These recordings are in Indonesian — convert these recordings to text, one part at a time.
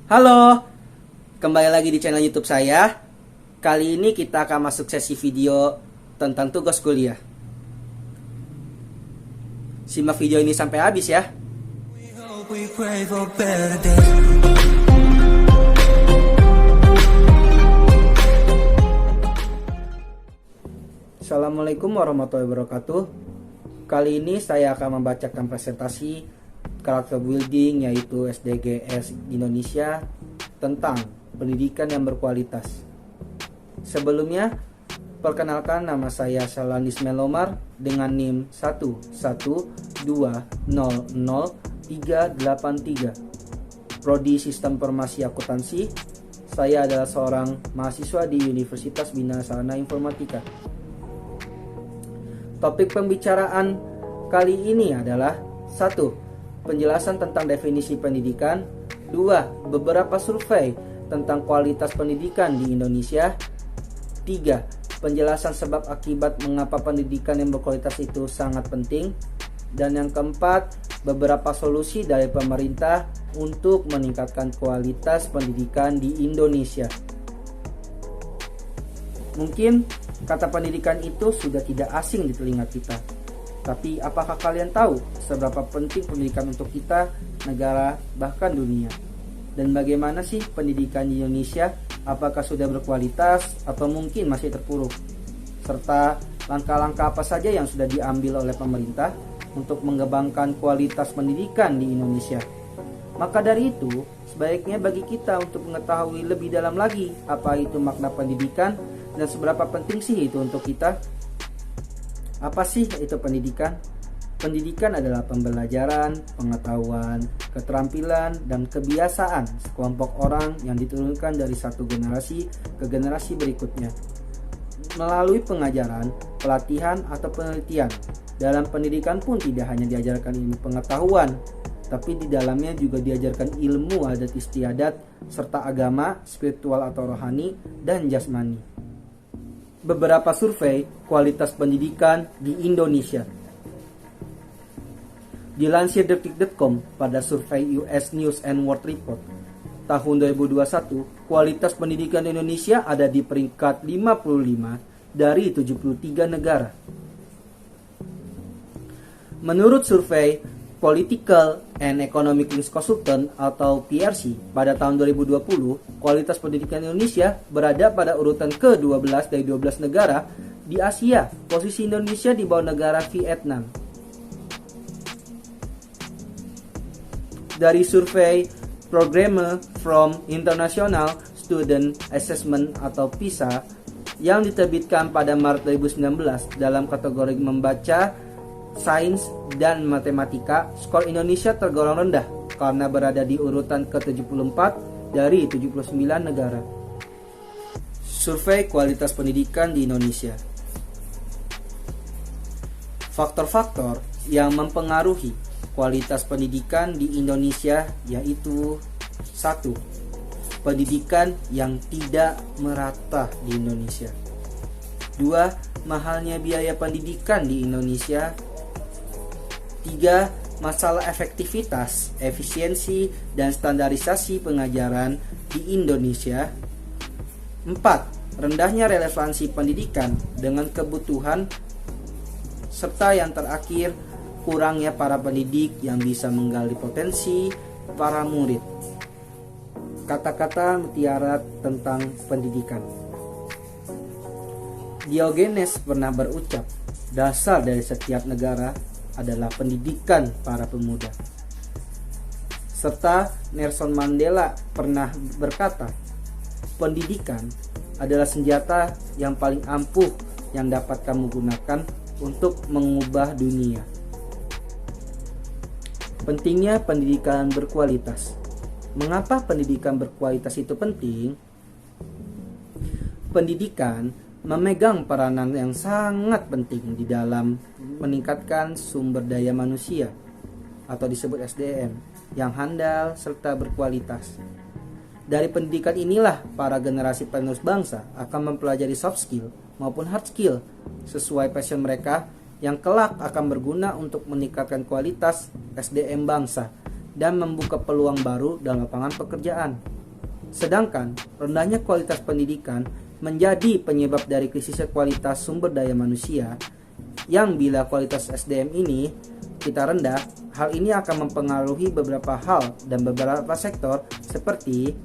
Halo, kembali lagi di channel YouTube saya. Kali ini kita akan masuk sesi video tentang tugas kuliah. Simak video ini sampai habis ya. Assalamualaikum warahmatullahi wabarakatuh. Kali ini saya akan membacakan presentasi karakter building yaitu SDGs Indonesia tentang pendidikan yang berkualitas. Sebelumnya, perkenalkan nama saya Salanis Melomar dengan NIM 112000383. Prodi Sistem Informasi Akuntansi. Saya adalah seorang mahasiswa di Universitas Bina Sarana Informatika. Topik pembicaraan kali ini adalah 1. Penjelasan tentang definisi pendidikan. 2. Beberapa survei tentang kualitas pendidikan di Indonesia. 3. Penjelasan sebab akibat mengapa pendidikan yang berkualitas itu sangat penting. Dan yang keempat, beberapa solusi dari pemerintah untuk meningkatkan kualitas pendidikan di Indonesia. Mungkin kata pendidikan itu sudah tidak asing di telinga kita. Tapi apakah kalian tahu seberapa penting pendidikan untuk kita, negara, bahkan dunia? Dan bagaimana sih pendidikan di Indonesia? Apakah sudah berkualitas atau mungkin masih terpuruk? Serta langkah-langkah apa saja yang sudah diambil oleh pemerintah untuk mengembangkan kualitas pendidikan di Indonesia? Maka dari itu, sebaiknya bagi kita untuk mengetahui lebih dalam lagi apa itu makna pendidikan dan seberapa penting sih itu untuk kita. Apa sih itu pendidikan? Pendidikan adalah pembelajaran, pengetahuan, keterampilan, dan kebiasaan sekelompok orang yang diturunkan dari satu generasi ke generasi berikutnya. Melalui pengajaran, pelatihan, atau penelitian. Dalam pendidikan pun tidak hanya diajarkan ilmu pengetahuan, tapi di dalamnya juga diajarkan ilmu adat istiadat, serta agama, spiritual atau rohani, dan jasmani. Beberapa survei kualitas pendidikan di Indonesia. Dilansir detik.com pada survei US News and World Report tahun 2021, kualitas pendidikan Indonesia ada di peringkat 55 dari 73 negara. Menurut survei Political and Economic Links Consultant atau PRC pada tahun 2020, kualitas pendidikan Indonesia berada pada urutan ke-12 dari 12 negara di Asia. Posisi Indonesia di bawah negara Vietnam. Dari survei Programme from International Student Assessment atau PISA yang diterbitkan pada Maret 2019 dalam kategori membaca, sains, dan matematika, skor Indonesia tergolong rendah karena berada di urutan ke-74 dari 79 negara. Survei kualitas pendidikan di Indonesia. Faktor-faktor yang mempengaruhi kualitas pendidikan di Indonesia yaitu 1. Pendidikan yang tidak merata di Indonesia. 2. Mahalnya biaya pendidikan di Indonesia. 3. Masalah efektivitas, efisiensi, dan standarisasi pengajaran di Indonesia. 4. Rendahnya relevansi pendidikan dengan kebutuhan. Serta yang terakhir, kurangnya para pendidik yang bisa menggali potensi para murid. Kata-kata mutiara tentang pendidikan. Diogenes pernah berucap, dasar dari setiap negara adalah pendidikan para pemuda. Serta Nelson Mandela pernah berkata, pendidikan adalah senjata yang paling ampuh yang dapat kamu gunakan untuk mengubah dunia. Pentingnya pendidikan berkualitas. Mengapa pendidikan berkualitas itu penting? Pendidikan memegang peranan yang sangat penting di dalam meningkatkan sumber daya manusia atau disebut SDM yang handal serta berkualitas. Dari pendidikan inilah para generasi penerus bangsa akan mempelajari soft skill maupun hard skill sesuai passion mereka yang kelak akan berguna untuk meningkatkan kualitas SDM bangsa dan membuka peluang baru dalam lapangan pekerjaan. Sedangkan rendahnya kualitas pendidikan menjadi penyebab dari krisisnya kualitas sumber daya manusia, yang bila kualitas SDM ini kita rendah, hal ini akan mempengaruhi beberapa hal dan beberapa sektor seperti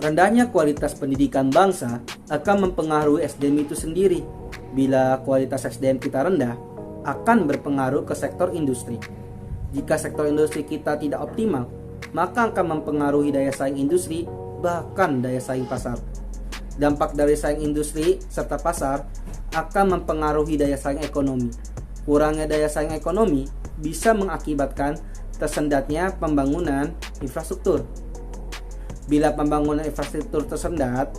rendahnya kualitas pendidikan bangsa akan mempengaruhi SDM itu sendiri. Bila kualitas SDM kita rendah, akan berpengaruh ke sektor industri. Jika sektor industri kita tidak optimal, maka akan mempengaruhi daya saing industri, bahkan daya saing pasar. Dampak dari saing industri serta pasar akan mempengaruhi daya saing ekonomi. Kurangnya daya saing ekonomi bisa mengakibatkan tersendatnya pembangunan infrastruktur. Bila pembangunan infrastruktur tersendat,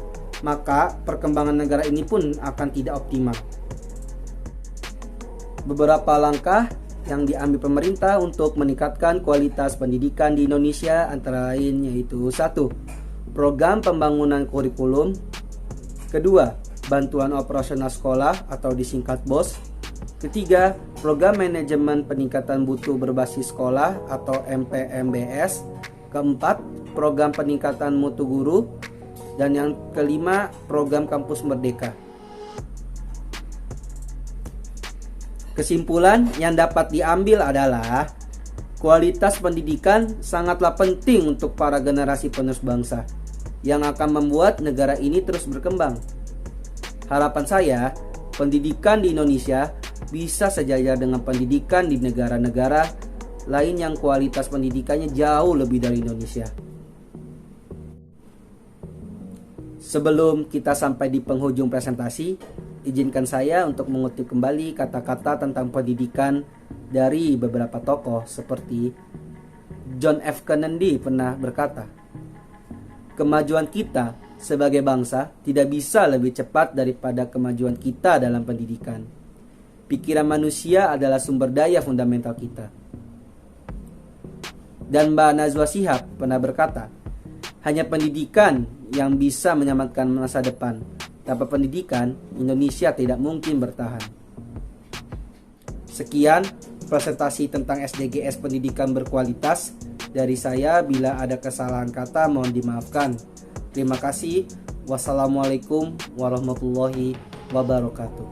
maka perkembangan negara ini pun akan tidak optimal. Beberapa langkah yang diambil pemerintah untuk meningkatkan kualitas pendidikan di Indonesia antara lain yaitu 1. Program pembangunan kurikulum. 2. Bantuan operasional sekolah atau disingkat BOS. 3. Program manajemen peningkatan mutu berbasis sekolah atau MPMBS. 4. Program peningkatan mutu guru. Dan yang kelima, program kampus merdeka. Kesimpulan yang dapat diambil adalah kualitas pendidikan sangatlah penting untuk para generasi penerus bangsa yang akan membuat negara ini terus berkembang. Harapan saya, pendidikan di Indonesia bisa sejajar dengan pendidikan di negara-negara lain yang kualitas pendidikannya jauh lebih dari Indonesia. Sebelum kita sampai di penghujung presentasi, izinkan saya untuk mengutip kembali kata-kata tentang pendidikan dari beberapa tokoh seperti John F. Kennedy pernah berkata, "Kemajuan kita sebagai bangsa tidak bisa lebih cepat daripada kemajuan kita dalam pendidikan. Pikiran manusia adalah sumber daya fundamental kita." Dan Mbak Najwa Shihab pernah berkata, "Hanya pendidikan yang bisa menyelamatkan masa depan. Tanpa pendidikan, Indonesia tidak mungkin bertahan." Sekian presentasi tentang SDGs pendidikan berkualitas dari saya. Bila ada kesalahan kata, mohon dimaafkan. Terima kasih. Wassalamualaikum warahmatullahi wabarakatuh.